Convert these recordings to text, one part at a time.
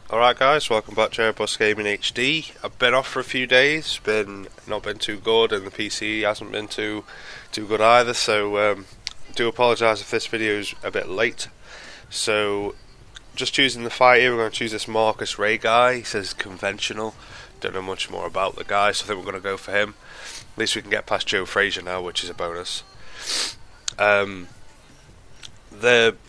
Alright guys, welcome back to ErebosGamingHD. I've been off for a few days, not been too good, and the PC hasn't been too good either, so do apologise if this video is a bit late. So, just choosing the fight here, we're going to choose this Marcus Ray guy. He says conventional, don't know much more about the guy, so I think we're going to go for him. At least we can get past Joe Frazier now, which is a bonus.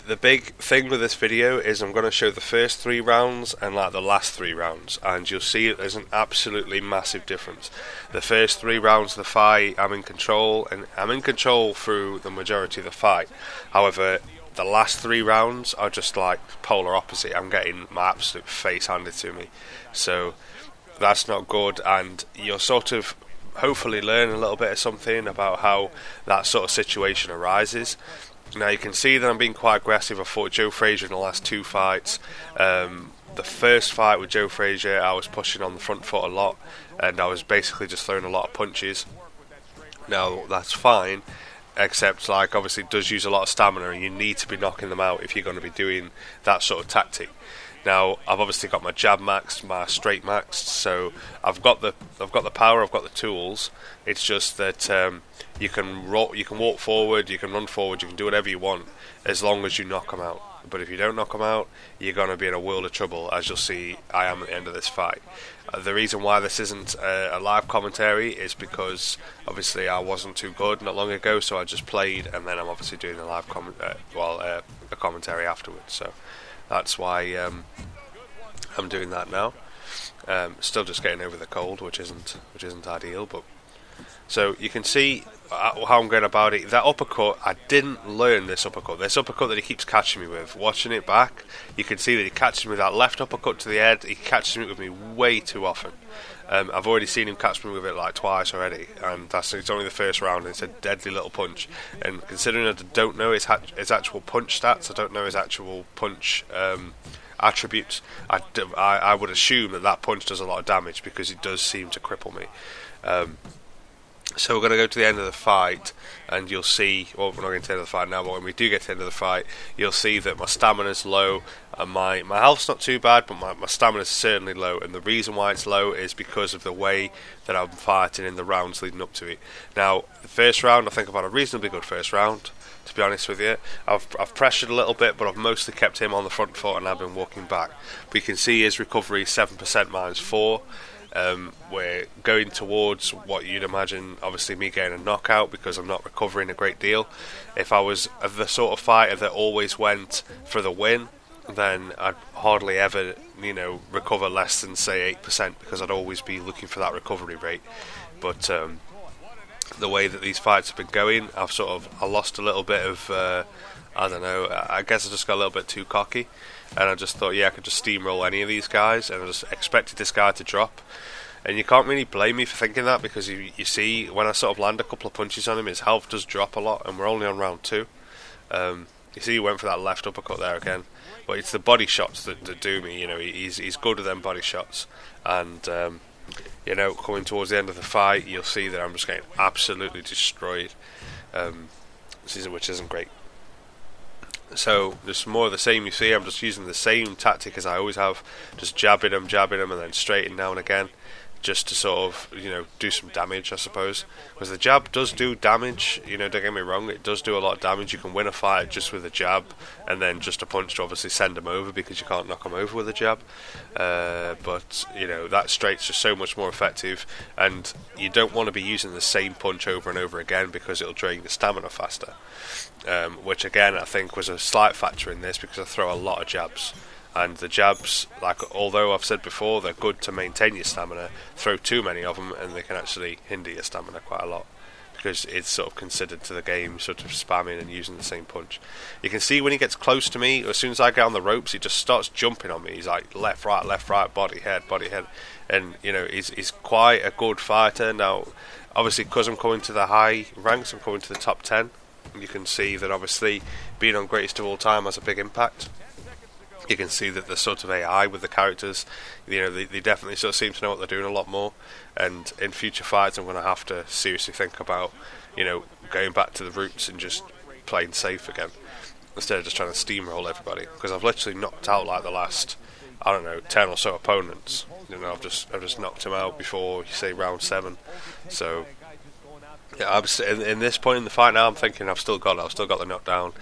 The big thing with this video is I'm going to show the first 3 rounds and like the last 3 rounds, and you'll see there's an absolutely massive difference. The first 3 rounds of the fight I'm in control, and I'm in control through the majority of the fight. However, the last 3 rounds are just like polar opposite. I'm getting my absolute face handed to me, so that's not good, and you'll sort of hopefully learn a little bit of something about how that sort of situation arises. Now you can see that I'm being quite aggressive. I fought Joe Frazier in the last 2 fights. The first fight with Joe Frazier, I was pushing on the front foot a lot, and I was basically just throwing a lot of punches. Now that's fine, except like obviously it does use a lot of stamina, and you need to be knocking them out if you're going to be doing that sort of tactic. Now I've obviously got my jab maxed, my straight maxed, so I've got the power, I've got the tools. It's just that you can walk forward, you can run forward, you can do whatever you want as long as you knock them out. But if you don't knock them out, you're going to be in a world of trouble, as you'll see I am at the end of this fight. The reason why this isn't a live commentary is because obviously I wasn't too good not long ago, so I just played, and then I'm obviously doing a live a commentary afterwards. So that's why I'm doing that now. Still just getting over the cold, which isn't ideal, but so you can see how I'm going about it. That uppercut, I didn't learn this uppercut. This uppercut that he keeps catching me with, watching it back, you can see that he catches me with that left uppercut to the head. He catches me with me way too often. I've already seen him catch me with it like twice already, and it's only the first round, and it's a deadly little punch. And considering I don't know his actual punch stats, I don't know his actual punch attributes, I would assume that punch does a lot of damage because it does seem to cripple me. So we're going to go to the end of the fight, and you'll see, well, we're not going to the end of the fight now, but when we do get to the end of the fight, you'll see that my stamina's low, and my health's not too bad, but my stamina's certainly low, and the reason why it's low is because of the way that I'm fighting in the rounds leading up to it. Now, the first round, I think I've had a reasonably good first round, to be honest with you. I've pressured a little bit, but I've mostly kept him on the front foot, and I've been walking back. But you can see his recovery, 7% minus 4. We're going towards what you'd imagine, obviously me getting a knockout because I'm not recovering a great deal. If I was the sort of fighter that always went for the win, then I'd hardly ever, recover less than say 8% because I'd always be looking for that recovery rate. But the way that these fights have been going, I lost a little bit of, I don't know, I guess I just got a little bit too cocky, and I just thought, I could just steamroll any of these guys, and I just expected this guy to drop. And you can't really blame me for thinking that, because you see, when I sort of land a couple of punches on him, his health does drop a lot, and we're only on round 2. You see, he went for that left uppercut there again, but it's the body shots that do me. He's good with them body shots, and coming towards the end of the fight, you'll see that I'm just getting absolutely destroyed, which isn't great. So just more of the same. You see, I'm just using the same tactic as I always have, just jabbing him, and then straightening now and again, just to sort of, do some damage, I suppose. Because the jab does do damage, don't get me wrong, it does do a lot of damage. You can win a fight just with a jab, and then just a punch to obviously send him over, because you can't knock him over with a jab. But, that straight's just so much more effective, and you don't want to be using the same punch over and over again, because it'll drain your stamina faster. Which again, I think was a slight factor in this, because I throw a lot of jabs. And the jabs, although I've said before, they're good to maintain your stamina, throw too many of them and they can actually hinder your stamina quite a lot, because it's sort of considered to the game sort of spamming and using the same punch. You can see when he gets close to me, as soon as I get on the ropes, he just starts jumping on me. He's like left, right, body, head, and he's quite a good fighter. Now, obviously, because I'm coming to the high ranks, I'm coming to the top 10. You can see that obviously being on greatest of all time has a big impact. You can see that the sort of AI with the characters, they definitely sort of seem to know what they're doing a lot more. And in future fights, I'm going to have to seriously think about, going back to the roots and just playing safe again, instead of just trying to steamroll everybody. Because I've literally knocked out like the last I don't know, 10 or so opponents. You know, I've just knocked him out before you say round 7. So yeah, in this point in the fight now, I'm thinking I've still got the knockdown.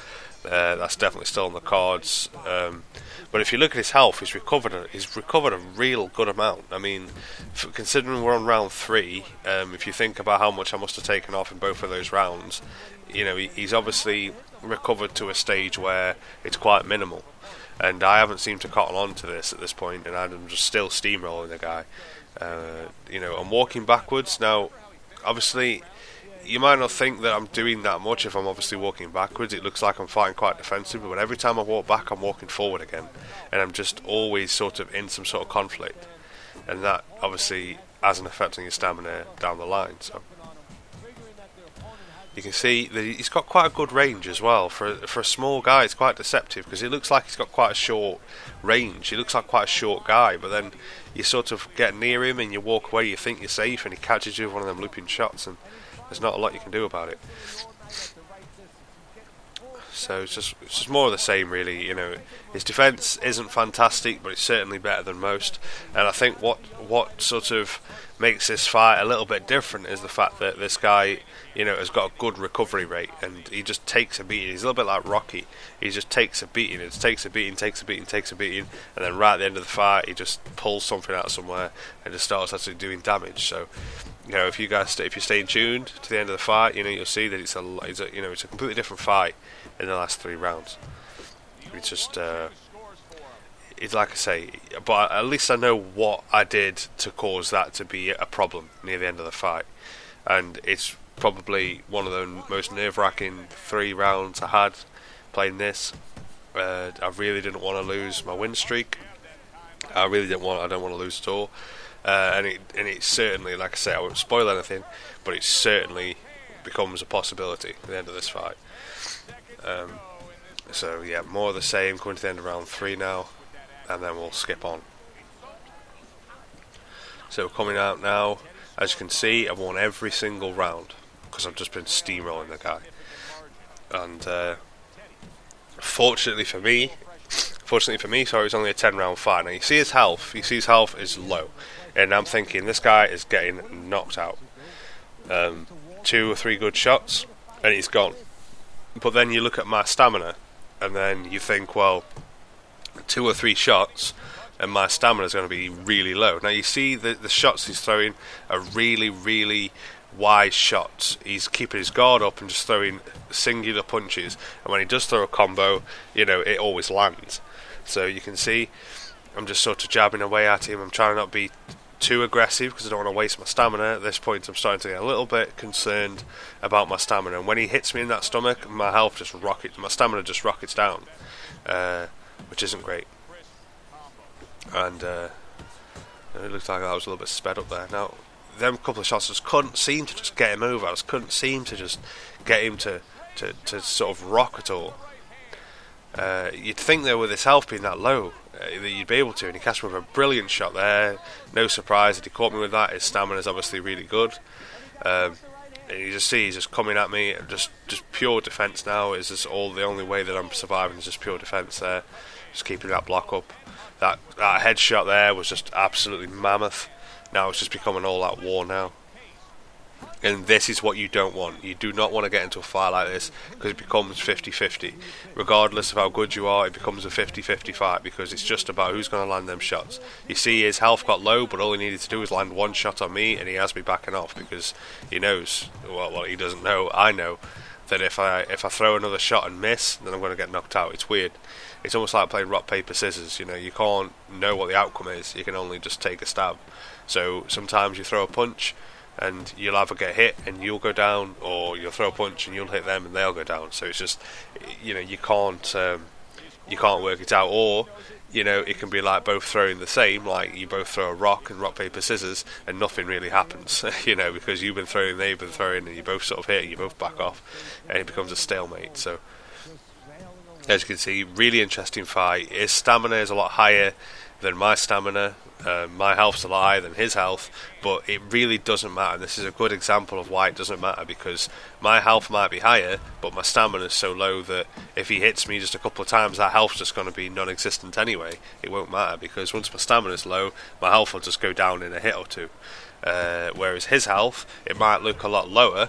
That's definitely still on the cards. But if you look at his health, he's recovered a real good amount. I mean, considering we're on round 3, if you think about how much I must have taken off in both of those rounds, you know, he's obviously recovered to a stage where it's quite minimal. And I haven't seemed to cotton on to this at this point, and I'm just still steamrolling the guy. You know, I'm walking backwards now. Obviously, you might not think that I'm doing that much if I'm obviously walking backwards. It looks like I'm fighting quite defensively, but every time I walk back, I'm walking forward again, and I'm just always sort of in some sort of conflict, and that obviously has an effect on your stamina down the line. So you can see that he's got quite a good range as well. For a small guy, it's quite deceptive because it looks like he's got quite a short range. He looks like quite a short guy, but then you sort of get near him and you walk away, you think you're safe, and he catches you with one of them looping shots, and there's not a lot you can do about it. So it's just more of the same, really. You know, his defence isn't fantastic, but it's certainly better than most. And I think what sort of makes this fight a little bit different is the fact that this guy, you know, has got a good recovery rate, and he just takes a beating. He's a little bit like Rocky. He just takes a beating, and takes a beating, and then right at the end of the fight, he just pulls something out of somewhere and just starts actually doing damage. So, you know, if you're staying tuned to the end of the fight, you know, you'll see that it's a completely different fight in the last 3 rounds. It's just it's like I say, but at least I know what I did to cause that to be a problem near the end of the fight, and it's probably one of the most nerve-wracking 3 rounds I had playing this. I really didn't want to lose my win streak. I don't want to lose at all. And it certainly, like I say, I won't spoil anything, but it certainly becomes a possibility at the end of this fight. So yeah, more of the same, coming to the end of round 3 now, and then we'll skip on. So coming out now, as you can see, I've won every single round because I've just been steamrolling the guy. And fortunately for me, sorry, it's only a 10-round fight. Now you see his health is low, and I'm thinking this guy is getting knocked out. 2 or 3 good shots, and he's gone. But then you look at my stamina, and then you think, well, 2 or 3 shots, and my stamina is going to be really low. Now you see the shots he's throwing are really, really wise shots. He's keeping his guard up and just throwing singular punches, and when he does throw a combo, you know, it always lands. So you can see I'm just sort of jabbing away at him. I'm trying not to be too aggressive because I don't want to waste my stamina. At this point I'm starting to get a little bit concerned about my stamina, and when he hits me in that stomach, my stamina just rockets down, which isn't great. And it looks like I was a little bit sped up there. Now them couple of shots just couldn't seem to just get him over. I just couldn't seem to just get him to sort of rock at all. You'd think that with his health being that low, that you'd be able to, and he catch me with a brilliant shot there. No surprise that he caught me with that. His stamina is obviously really good. And you just see he's just coming at me, just pure defence now. Is just the only way that I'm surviving is just pure defence there. Just keeping that block up. That headshot there was just absolutely mammoth. Now it's just becoming all out war now. And this is what you don't want. You do not want to get into a fight like this, because it becomes 50-50. Regardless of how good you are, it becomes a 50-50 fight, because it's just about who's going to land them shots. You see his health got low, but all he needed to do was land 1 shot on me, and he has me backing off, because he knows, well he doesn't know, I know, that if I throw another shot and miss, then I'm going to get knocked out. It's weird. It's almost like playing rock, paper, scissors. You know, you can't know what the outcome is. You can only just take a stab. So sometimes you throw a punch, and you'll either get hit and you'll go down, or you'll throw a punch and you'll hit them and they'll go down. So it's just, you know, you can't work it out. Or, you know, it can be like both throwing the same, like you both throw a rock and rock, paper, scissors, and nothing really happens, you know, because you've been throwing, they've been throwing, and you both sort of hit and you both back off, and it becomes a stalemate. So as you can see, really interesting fight. His stamina is a lot higher than my stamina. My health's a lot higher than his health, but it really doesn't matter. This is a good example of why it doesn't matter, because my health might be higher, but my stamina is so low that if he hits me just a couple of times, that health's just going to be non-existent anyway. It won't matter, because once my stamina is low, my health will just go down in a hit or two. Whereas his health, it might look a lot lower,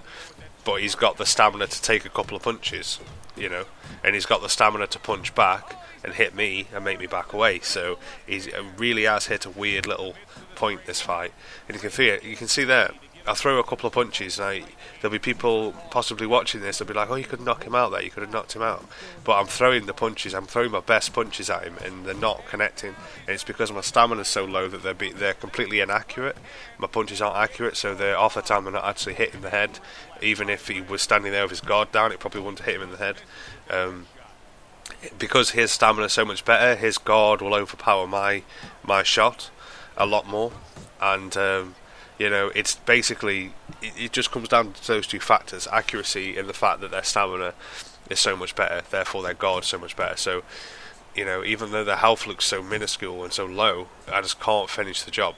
but he's got the stamina to take a couple of punches, you know, and he's got the stamina to punch back and hit me and make me back away. So he really has hit a weird little point this fight, and you can see it. You can see there. I'll throw a couple of punches, and there'll be people possibly watching this. They'll be like, "Oh, you could knock him out there. You could have knocked him out." But I'm throwing the punches. I'm throwing my best punches at him, and they're not connecting. And it's because my stamina's so low that they're completely inaccurate. My punches aren't accurate, so they're half the time they're not actually hitting the head. Even if he was standing there with his guard down, it probably wouldn't hit him in the head. Because his stamina is so much better, his guard will overpower my shot a lot more, and you know, it's basically it just comes down to those two factors: accuracy and the fact that their stamina is so much better, therefore their guard is so much better. So, you know, even though their health looks so minuscule and so low, I just can't finish the job.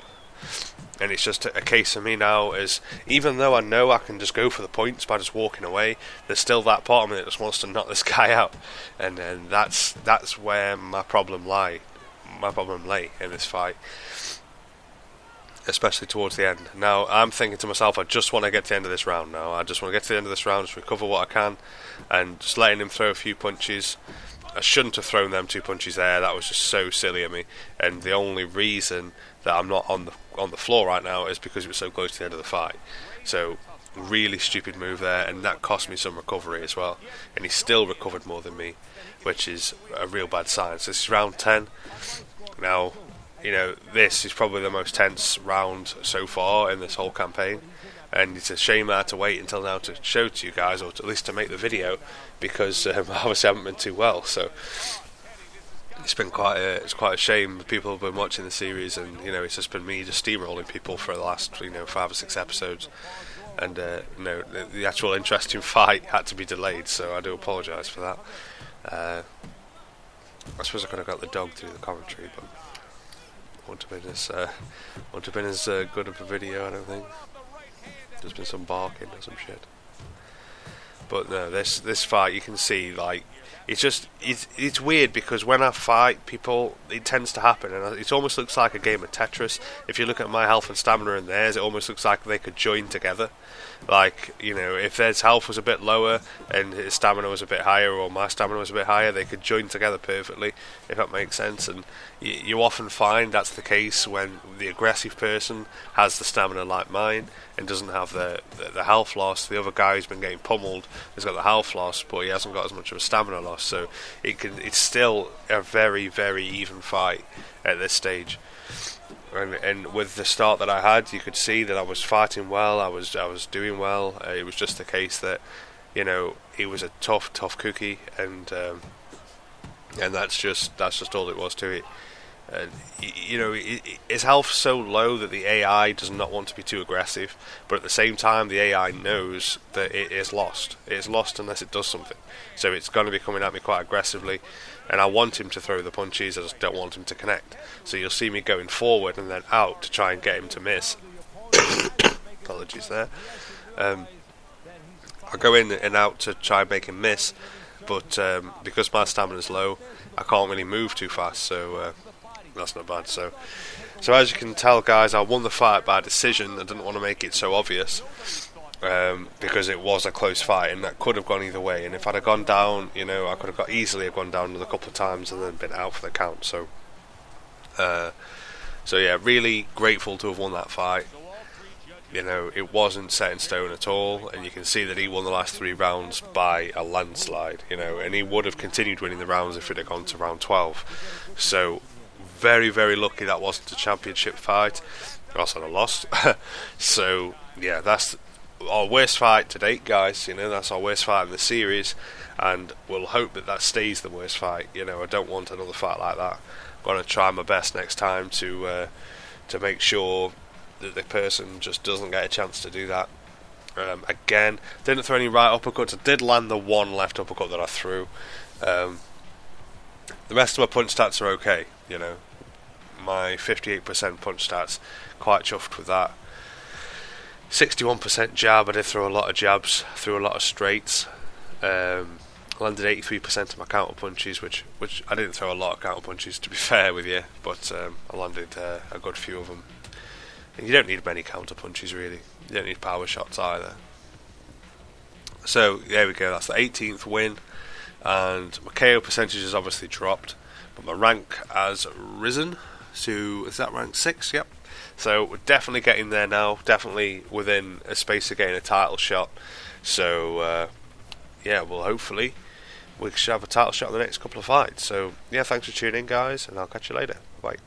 And it's just a case of me now is, even though I know I can just go for the points by just walking away, there's still that part of me that just wants to knock this guy out, and that's where my problem lay in this fight, especially towards the end. Now I'm thinking to myself, I just want to get to the end of this round now. I just want to get to the end of this round, just recover what I can, and just letting him throw a few punches. I shouldn't have thrown them 2 punches there. That was just so silly of me. And the only reason that I'm not on the floor right now is because it was so close to the end of the fight. So really stupid move there, and that cost me some recovery as well. And he still recovered more than me, which is a real bad sign. So this is round 10. Now, you know, this is probably the most tense round so far in this whole campaign. And it's a shame I had to wait until now to show to you guys, or at least to make the video, because I obviously haven't been too well. So it's been quite a shame. People have been watching the series, and you know, it's just been me just steamrolling people for the last 5 or 6 episodes, and the actual interesting fight had to be delayed. So I do apologise for that. I suppose I could have got the dog through the commentary, but it wouldn't have been as good of a video, I don't think. There's been some barking or some shit. But no, this fight, you can see, like, it's weird, because when I fight people, it tends to happen, and it almost looks like a game of Tetris. If you look at my health and stamina and theirs, it almost looks like they could join together. Like, you know, if their health was a bit lower and his stamina was a bit higher, or my stamina was a bit higher, they could join together perfectly, if that makes sense. And you often find that's the case when the aggressive person has the stamina like mine and doesn't have the health loss. The other guy who's been getting pummeled has got the health loss, but he hasn't got as much of a stamina loss. So it's still a very, very even fight at this stage. And with the start that I had, you could see that I was fighting well. I was doing well. It was just the case that, you know, he was a tough cookie, and that's just all it was to it. You know, his health's so low that the AI does not want to be too aggressive, but at the same time, the AI knows that it is lost. It is lost unless it does something. So it's going to be coming at me quite aggressively, and I want him to throw the punches. I just don't want him to connect. So you'll see me going forward and then out to try and get him to miss. Apologies there. I go in and out to try and make him miss, but because my stamina's low, I can't really move too fast. So that's not bad. So as you can tell, guys, I won the fight by decision. I didn't want to make it so obvious, because it was a close fight, and that could have gone either way. And if I'd have gone down, you know, I could have easily gone down another couple of times and then been out for the count. So yeah, really grateful to have won that fight. You know, it wasn't set in stone at all, and you can see that he won the last 3 rounds by a landslide. You know, and he would have continued winning the rounds if it had gone to round 12. So very, very lucky that wasn't a championship fight, or else I'd have lost. So yeah, that's our worst fight to date, guys. You know, that's our worst fight in the series, and we'll hope that stays the worst fight. You know, I don't want another fight like that. I'm going to try my best next time to make sure that the person just doesn't get a chance to do that. Again, didn't throw any right uppercuts. I did land the one left uppercut that I threw. The rest of my punch stats are okay, you know. my 58% punch stats. Quite chuffed with that. 61% jab. I did throw a lot of jabs, threw a lot of straights. Landed 83% of my counter punches, which I didn't throw a lot of counter punches, to be fair with you, but I landed a good few of them. And you don't need many counter punches really. You don't need power shots either. So there we go. That's the 18th win, and my KO percentage has obviously dropped, but my rank has risen. So is that rank 6? Yep. So we're definitely getting there now. Definitely within a space of getting a title shot. So yeah, well, hopefully we should have a title shot in the next couple of fights. So yeah, thanks for tuning in, guys, and I'll catch you later. Bye.